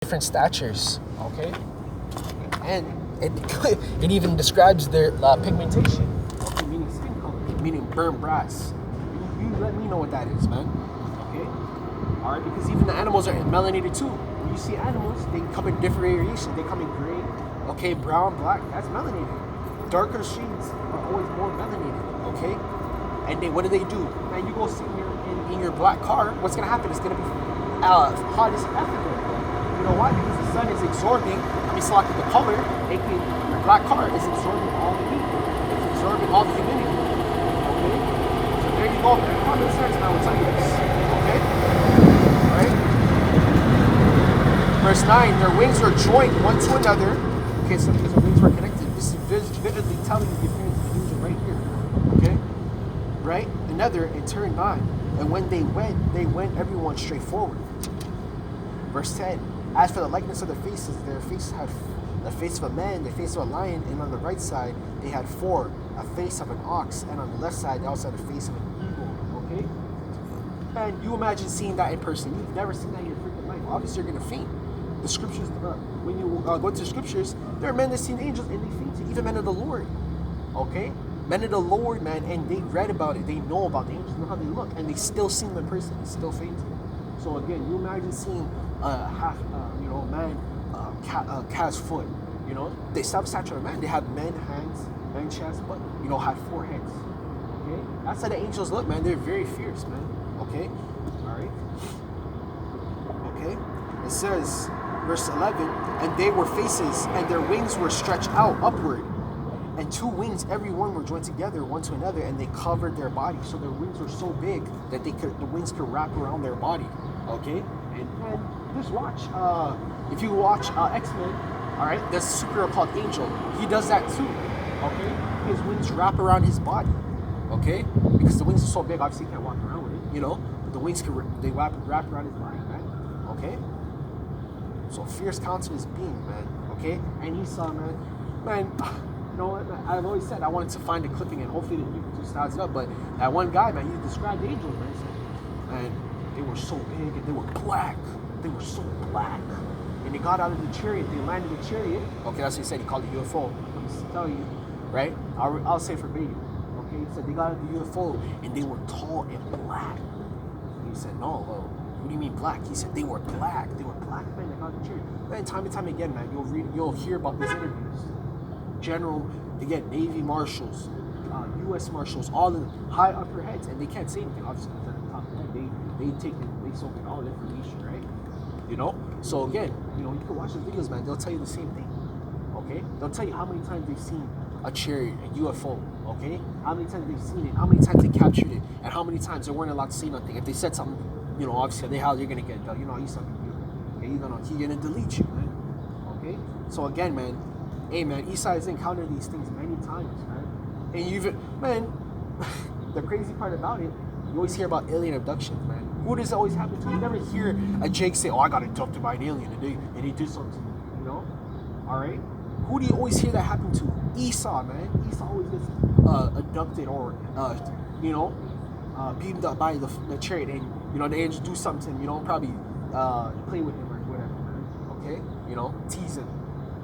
different statures, okay? And it even describes their pigmentation, okay? Meaning skin color, meaning burnt brass. You let me know what that is, man, okay? All right, because even the animals are melanated too. When you see animals, they come in different variations. They come in gray, okay, brown, black. That's melanated. Darker shades are always more melanated, okay? And what do? Man, you go sit in your black car, what's gonna happen? It's gonna be hot as F. You know why? Because the sun is absorbing, selecting the color, aka your black car is absorbing all the heat. It's absorbing all the humidity. Okay? So there you go, man. Common sense, man, will tell you this. Okay? Alright? Verse 9, their wings are joined one to another. Okay, so because their wings were connected. This is vividly telling you the appearance of the angel right here. Okay? Right? Another, it turned on. And when they went everyone straight forward. Verse 10. As for the likeness of their faces had the face of a man, the face of a lion, and on the right side they had four, a face of an ox, and on the left side they also had the face of an eagle. Okay? And you imagine seeing that in person. You've never seen that in your freaking life. Obviously you're gonna faint. The scriptures, when you go to the scriptures, there are men that seen angels and they fainted, even men of the Lord. Okay? Men of the Lord, man, and they read about it, they know about the angels, know how they look, and they still seen them in person, they still fainted. So again, you imagine seeing man, cat's foot, they stature of man. They have men hands, men chest, but have four heads. Okay, that's how the angels look, man. They're very fierce, man. Okay, all right. Okay, it says, verse 11, and they were faces, and their wings were stretched out upward, and two wings, every one were joined together one to another, and they covered their body. So their wings were so big that the wings could wrap around their body. Okay, and just watch. If you watch X-Men, all right, there's a superhero called Angel. He does that too. Okay, his wings wrap around his body. Okay, because the wings are so big, obviously he can't walk around with it. But the wings can wrap around his body, man. Okay, so fierce countenance being, man. Okay, and Esau, man. I've always said I wanted to find a clipping and hopefully the people just styles it up. But that one guy, man, he described the angels, man. And they were so big and they were black. They were so black. And they got out of the chariot. They landed the chariot. Okay, that's what he said. He called it UFO. Let me tell you, right? I'll say verbatim. Okay, he said they got out of the UFO and they were tall and black. And he said, no, well, what do you mean black? He said they were black. They were black men that got out of the chariot. Man, time and time again, man, you'll hear about these interviews. General, again, Navy marshals, U.S. marshals, all of them, high upper heads, and they can't say anything. Obviously, because at the top of the head, they soak in all the information, right? So again, you can watch the videos, man. They'll tell you the same thing. Okay, they'll tell you how many times they've seen a chariot, a UFO. Okay, how many times they've seen it, how many times they captured it, and how many times they weren't allowed to say nothing. If they said something, obviously, you're gonna get, he's something. He's gonna delete you, man. Okay, so again, man. Hey, man, Esau has encountered these things many times, man. And man, the crazy part about it, you always hear about alien abductions, man. Who does it always happen to? You never hear a Jake say, oh, I got abducted by an alien and he did something, All right? Who do you always hear that happen to? Esau, man. Esau always gets abducted or, beamed up by the chariot and, the angels do something, probably play with him or whatever, man. Okay? Tease him.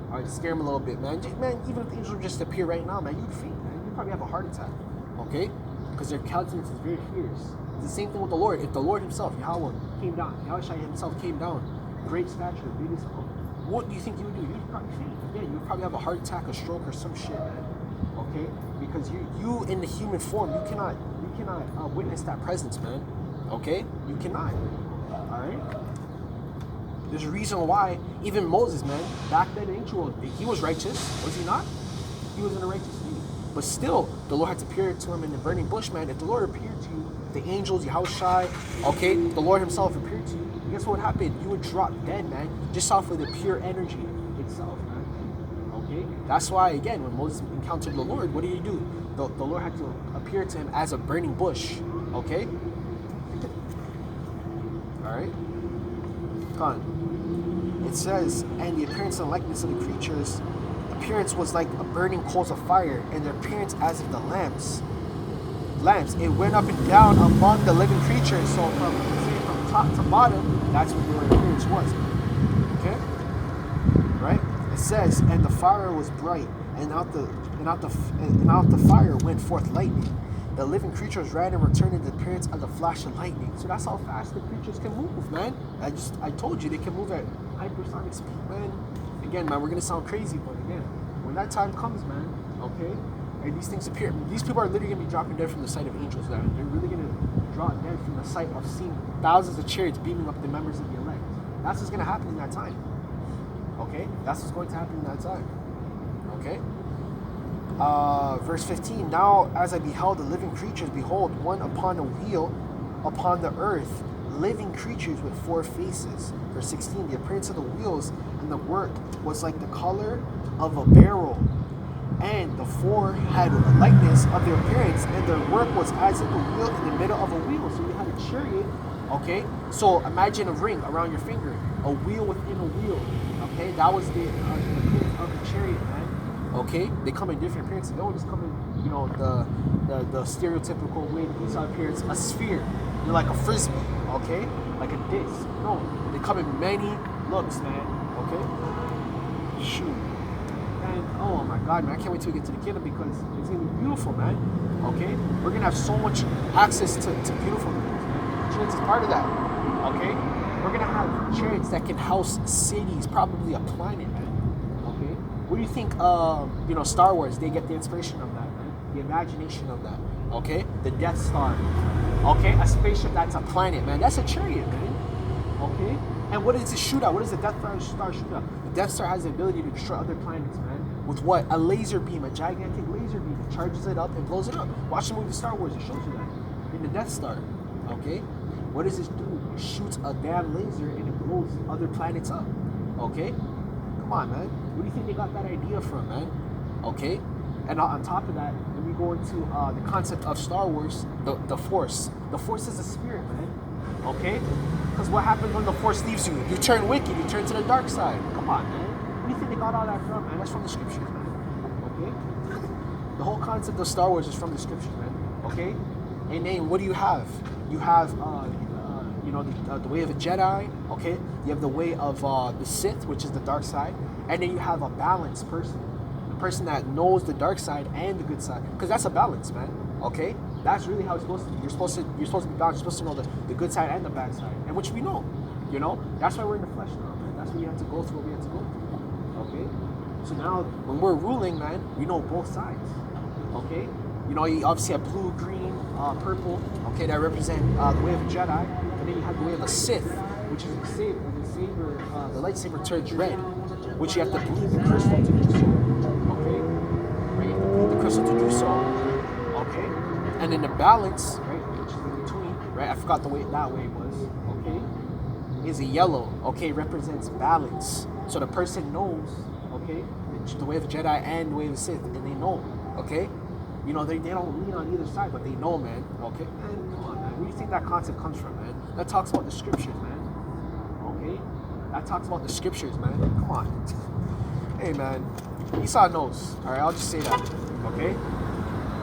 All right, scare him a little bit, man. Man, even if the angels just appear right now, man, you'd faint, man. You'd probably have a heart attack, okay? Because their countenance is very fierce. It's the same thing with the Lord. If the Lord himself, Yahawah, came down, Yahawashi himself came down, great stature, biggest, what do you think you would do? You'd probably faint. Again, you'd probably have a heart attack, a stroke, or some shit, man. Okay? Because you in the human form, you cannot witness that presence, man. Okay? You cannot. All right? There's a reason why even Moses, man, back then in ancient world, he was righteous, was he not? He was in a righteous state. But still, the Lord had to appear to him in the burning bush, man. If the Lord appeared to you, the angels, Yahawashi, okay, the Lord himself appeared to you, guess what would happen? You would drop dead, man, just off of the pure energy itself, man. Okay? That's why, again, when Moses encountered the Lord, what did he do? The Lord had to appear to him as a burning bush, okay? All right? Come on. It says, and the appearance and likeness of the creatures, appearance was like a burning coals of fire, and their appearance as of the lamps. It went up and down among the living creatures. So from top to bottom, that's what their appearance was. Okay? says, and the fire was bright, and out the fire went forth lightning. The living creatures ran and returned in the appearance of the flash of lightning. So that's how fast the creatures can move, man. I told you they can move at hypersonic speed, man. Again, man, we're gonna sound crazy, but again, when that time comes, man, okay, and these things appear, these people are literally gonna be dropping dead from the sight of angels, man. They're really gonna drop dead from the sight of seeing thousands of chariots beaming up the members of the elect. That's what's gonna happen in that time. Okay, that's what's going to happen in that time. Okay. Verse 15. Now, as I beheld the living creatures, behold, one upon a wheel upon the earth, living creatures with 4 faces. Verse 16. The appearance of the wheels and the work was like the color of a beryl, and the 4 had a likeness of their appearance, and their work was as if a wheel in the middle of a wheel. So you had a chariot. Okay, so imagine a ring around your finger, a wheel within a wheel. Okay, that was the appearance of the chariot, man. Okay, they come in different appearances. They don't just come in, you know, the stereotypical way that Esau appears, a sphere, you're like a frisbee, okay, like a disc. No, they come in many looks, man. Okay, shoot, and oh my God, man, I can't wait till we get to the kingdom because it's gonna be beautiful, man. Okay, we're gonna have so much access to beautiful things. Chariots is part of that. Okay, we're gonna have chariots that can house cities, probably a planet, man. Okay, what do you think? You know, Star Wars, they get the inspiration of that, man. The imagination of that. Okay, the Death Star. Okay, a spaceship that's a planet, man. That's a chariot, man. Okay, and what does it shoot at? What does the Death Star shoot at? The Death Star has the ability to destroy other planets, man. With what? A laser beam, a gigantic laser beam. It charges it up and blows it up. Watch the movie Star Wars. It shows you that in the Death Star. Okay. What does this do? It shoots a damn laser and it blows other planets up. Okay? Come on, man. Where do you think they got that idea from, man? Okay? And on top of that, when we go into the concept of Star Wars, the Force. The Force is a spirit, man. Okay? Because what happens when the Force leaves you? You turn wicked. You turn to the dark side. Come on, man. Where do you think they got all that from, man? That's from the scriptures, man. Okay? The whole concept of Star Wars is from the scriptures, man. Okay? And then what do you have? You have, you know, the way of a Jedi, okay? You have the way of the Sith, which is the dark side. And then you have a balanced person. The person that knows the dark side and the good side. Because that's a balance, man, okay? That's really how it's supposed to be. You're supposed to be balanced. You're supposed to know the good side and the bad side. And which we know, you know? That's why we're in the flesh now, man. That's why we have to go through what we have to go through, okay? So now, when we're ruling, man, we know both sides, okay? You know, you obviously have blue, green, purple, okay, that represent the way of a Jedi. And then you have the way of a Sith, which is the lightsaber turns red, which you have to bleed the crystal to do so, okay? Right, you have to bleed the crystal to do so, okay? And then the balance, right, which is in between, right, I forgot the way that way was, okay, is a yellow, okay, represents balance. So the person knows, okay, the way of a Jedi and the way of a Sith, and they know, okay? You know, they don't lean on either side, but they know, man. Okay? Man, come on, man. Where do you think that concept comes from, man? That talks about the scriptures, man. Okay? That talks about the scriptures, man. Come on. Hey, man. Esau knows. Alright, I'll just say that. Okay?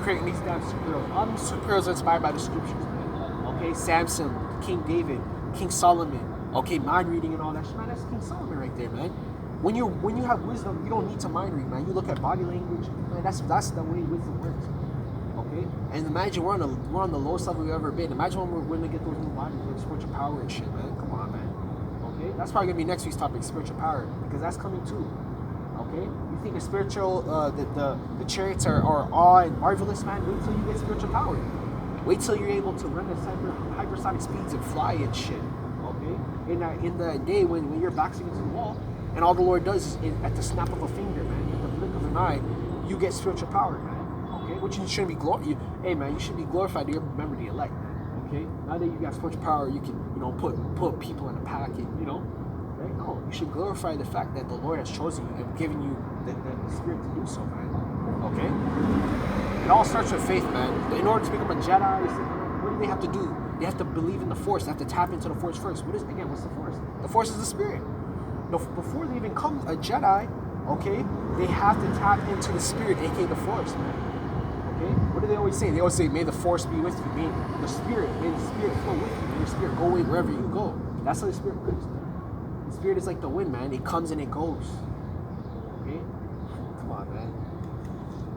Creating these damn superheroes. All these superheroes are inspired by the scriptures, man. Okay? Samson, King David, King Solomon. Okay? Mind reading and all that shit. Man, that's King Solomon right there, man. When you have wisdom, you don't need to mind read, man. You look at body language, man. That's the way wisdom works, okay? And imagine we're on the lowest level we've ever been. Imagine when we get those new bodies with spiritual power and shit, man. Come on, man. Okay, that's probably gonna be next week's topic, spiritual power, because that's coming too. Okay, you think the spiritual, the chariots are awe and marvelous, man? Wait till you get spiritual power. Wait till you're able to run at hypersonic speeds and fly and shit. Okay, in the day when your back's against the wall. And all the Lord does is, at the snap of a finger, man, at the blink of an eye, you get spiritual power, man. Okay? Which you shouldn't be hey, man, you should be glorified to remember the elect, man. Okay? Now that you got spiritual power, you can, you know, put people in a packet, you know? Right? No, you should glorify the fact that the Lord has chosen you and given you the spirit to do so, man. Okay? It all starts with faith, man. In order to become a Jedi, what do they have to do? They have to believe in the Force. They have to tap into the Force first. What's the Force? The Force is the spirit. Before they even come a Jedi, okay, they have to tap into the spirit, aka the Force, man. Okay? What do they always say? They always say, may the Force be with you. May the spirit flow with you. May your spirit go away wherever you go. That's how the spirit works, man. The spirit is like the wind, man. It comes and it goes. Okay? Come on, man.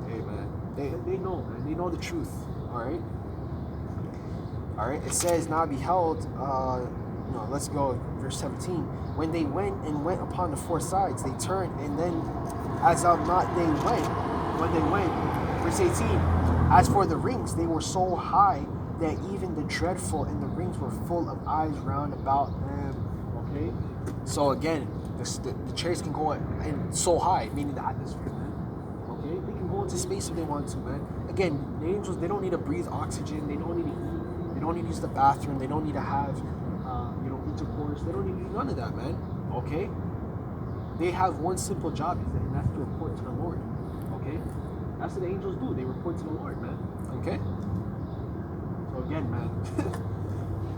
Hey, man. They know, man. They know the truth. Alright? Alright? It says, now beheld, no, let's go, verse 17. When they went upon the four sides, they turned, and then as of not they went, when they went, verse 18. As for the rings, they were so high that even the dreadful and the rings were full of eyes round about them. Okay? So again, the chariots can go in so high, meaning the atmosphere, man. Okay? They can go into space if they want to, man. Again, the angels, they don't need to breathe oxygen. They don't need to eat. They don't need to use the bathroom. They don't need to have, intercourse. They don't need to do none of that, man. Okay? They have one simple job, and that's to report to the Lord. Okay? That's what the angels do. They report to the Lord, man. Okay? So again, man.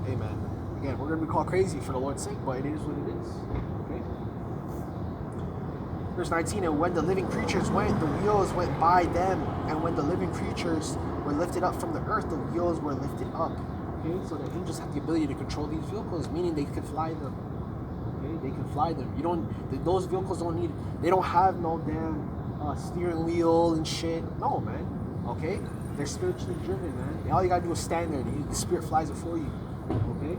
Hey, man. Again, we're going to be called crazy for the Lord's sake, but it is what it is. Okay? Verse 19, and when the living creatures went, the wheels went by them. And when the living creatures were lifted up from the earth, the wheels were lifted up. Okay? So the angels have the ability to control these vehicles, meaning they can fly them. Okay? They can fly them. Those vehicles they don't have no damn steering wheel and shit. No, man. Okay? They're spiritually driven, man. All you gotta do is stand there and the spirit flies it for you. Okay?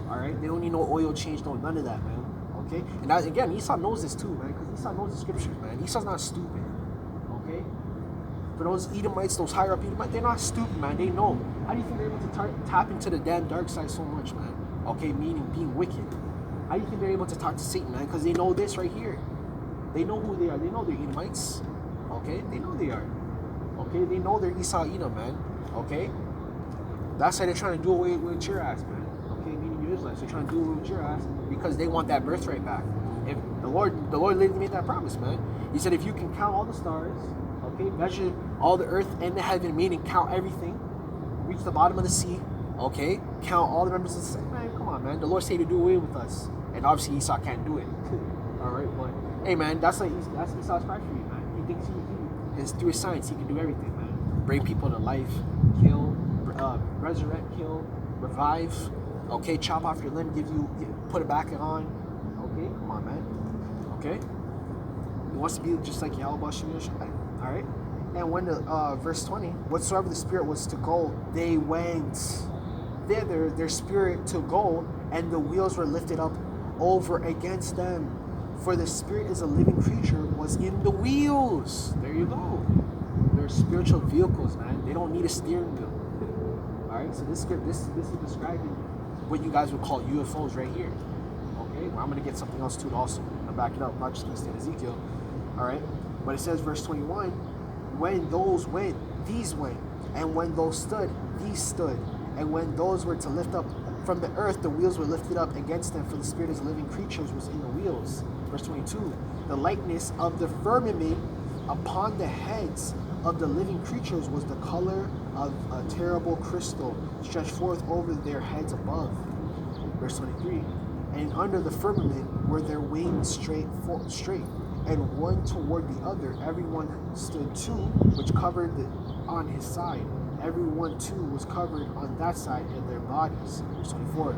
Alright? They don't need no oil change, none of that, man. Okay? And that, again, Esau knows this too, man, because Esau knows the scriptures, man. Esau's not stupid. Okay? For those Edomites, those higher up Edomites, they're not stupid, man. They know. How do you think they're able to tap into the damn dark side so much, man? Okay? Meaning being wicked. How do you think they're able to talk to Satan, man? Because they know this right here. They know who they are. They know they're Edomites. Okay? They know they are. Okay? They know they're Esau Edom, man. Okay? That's why they're trying to do away with your ass, man. Okay? Meaning you Israelites. They're trying to do away with your ass because they want that birthright back. If the Lord literally made that promise, man. He said, if you can count all the stars, okay, measure all the earth and the heaven, meaning count everything, reach the bottom of the sea, okay, count all the members of the sea. Man, come on, man. The Lord said to do away with us. And obviously Esau can't do it. Alright, but hey, man, that's Esau's pride for you, man. He thinks through his science, he can do everything, man. Bring people to life, kill, resurrect, kill, revive, okay, chop off your limb, put it back on. Okay, come on, man. Okay? He wants to be just like Yahawashi. Alright? And when verse 20, whatsoever the spirit was to go, they went thither, their spirit to go, and the wheels were lifted up over against them. For the spirit is a living creature, was in the wheels. There you go. They're spiritual vehicles, man. They don't need a steering wheel. Alright, so this is describing what you guys would call UFOs right here. Okay, well, I'm going to get something else too also. I'm going to back it up. I'm not just going to stay in Ezekiel. Alright, but it says, verse 21, when those went, these went. And when those stood, these stood. And when those were to lift up from the earth, the wheels were lifted up against them, for the spirit of living creatures was in the wheels. Verse 22, the likeness of the firmament upon the heads of the living creatures was the color of a terrible crystal stretched forth over their heads above. Verse 23, and under the firmament were their wings straight, and one toward the other. Everyone stood two, which covered on his side. Everyone too was covered on that side in their bodies. Verse 24.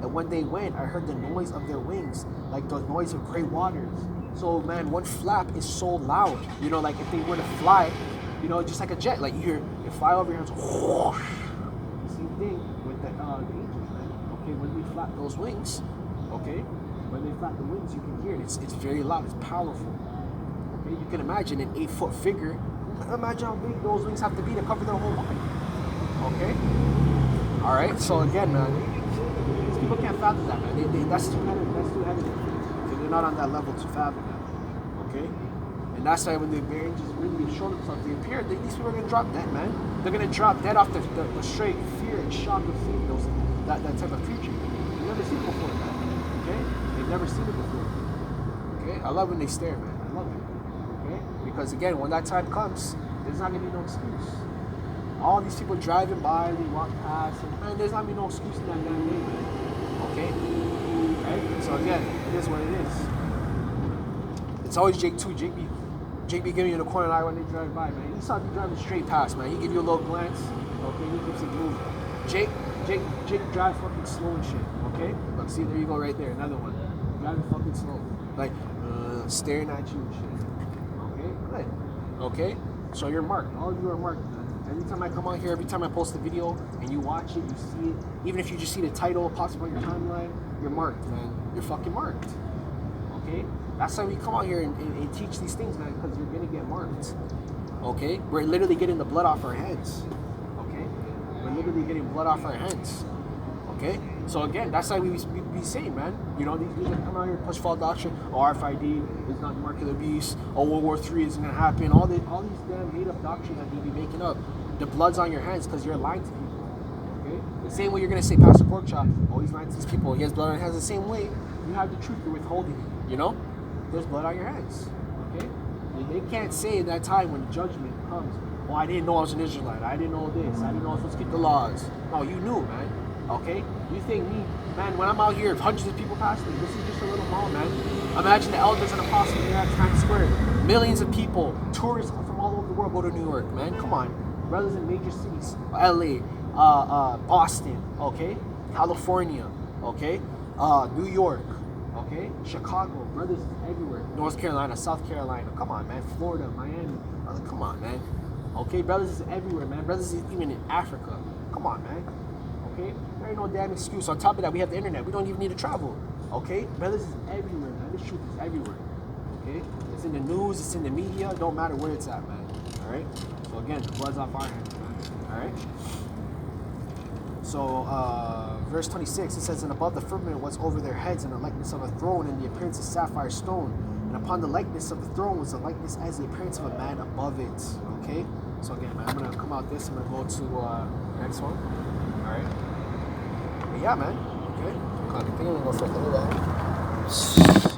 And when they went, I heard the noise of their wings, like the noise of great waters. So, man, one flap is so loud. You know, like if they were to fly, you know, just like a jet, like you hear it fly over your hands. Whoosh. Same thing with the angels, man. Okay, when they flap those wings, okay, when they flap the wings, you can hear it. It's very loud. It's powerful. Okay, you can imagine an 8-foot figure. Imagine how big those wings have to be to cover their whole body. Okay? Alright, so again, man, these people can't fathom that, man. That's too heavy. So they're not on that level to fathom that. Okay? And that's why when the angels really show themselves, they appear, these people are going to drop dead, man. They're going to drop dead off the straight fear and shock of seeing that type of creature. They've never seen it before, man. Okay? They've never seen it before. Okay? I love when they stare, man. I love it. Okay? Because again, when that time comes, there's not going to be no excuse. All these people driving by, they walk past, and man, there's not going to be no excuse in that damn day, man. Okay? Right? So again, it is what it is. It's always Jake too. Jake be giving you the corner eye when they drive by, man. He saw you driving straight past, man. He give you a little glance, okay? He keeps it moving. Jake drive fucking slow and shit, okay? Look, see, there you go right there, another one. Driving fucking slow. Like, staring at you and shit. Okay, good. Okay, so you're marked. All of you are marked, man. Every time I come on here, every time I post a video and you watch it, you see it, even if you just see the title possible on your timeline, you're marked, man. You're fucking marked. Okay? That's why we come out here and teach these things, man, because you're gonna get marked. Okay? We're literally getting the blood off our heads. Okay? We're literally getting blood off our heads. Okay? So again, that's why we be saying, man, you know, these dudes that come out here and push false doctrine, oh, RFID is not the mark of the beast, oh, World War III isn't gonna happen, all these damn made up doctrine that you be making up. The blood's on your hands because you're lying to people. Okay? The same way you're gonna say Pastor Porkchop, oh, he's lying to these people, he has blood on his hands. The same way you have the truth, you're withholding it. You know? There's blood on your hands. Okay? They can't say in that time when the judgment comes, oh, I didn't know I was an Israelite, I didn't know this, I didn't know I was supposed to keep the laws. No, you knew, man. Okay? You think me, man, when I'm out here, hundreds of people pass me, this is just a little mall, man. Imagine the elders and apostles here at Times Square. Millions of people, tourists from all over the world go to New York, man. Come on. Brothers in major cities, LA, Boston, okay? California, okay? New York, okay? Chicago, brothers everywhere. North Carolina, South Carolina, come on, man. Florida, Miami, brother, come on, man. Okay, brothers is everywhere, man. Brothers is even in Africa. Come on, man. Okay? There ain't no damn excuse. On top of that, we have the internet. We don't even need to travel. Okay? Brothers is everywhere, man. This truth is everywhere. Okay? It's in the news, it's in the media. It don't matter where it's at, man. Alright? So again, the blood's off our hands, man. Alright? So, verse 26, it says, and above the firmament was over their heads in the likeness of a throne and the appearance of sapphire stone. And upon the likeness of the throne was the likeness as the appearance of a man above it. Okay? So again, man, I'm going to come out this. I'm going to go to the next one. Alright? But yeah, man. Okay? I think I'm going to go for a little while.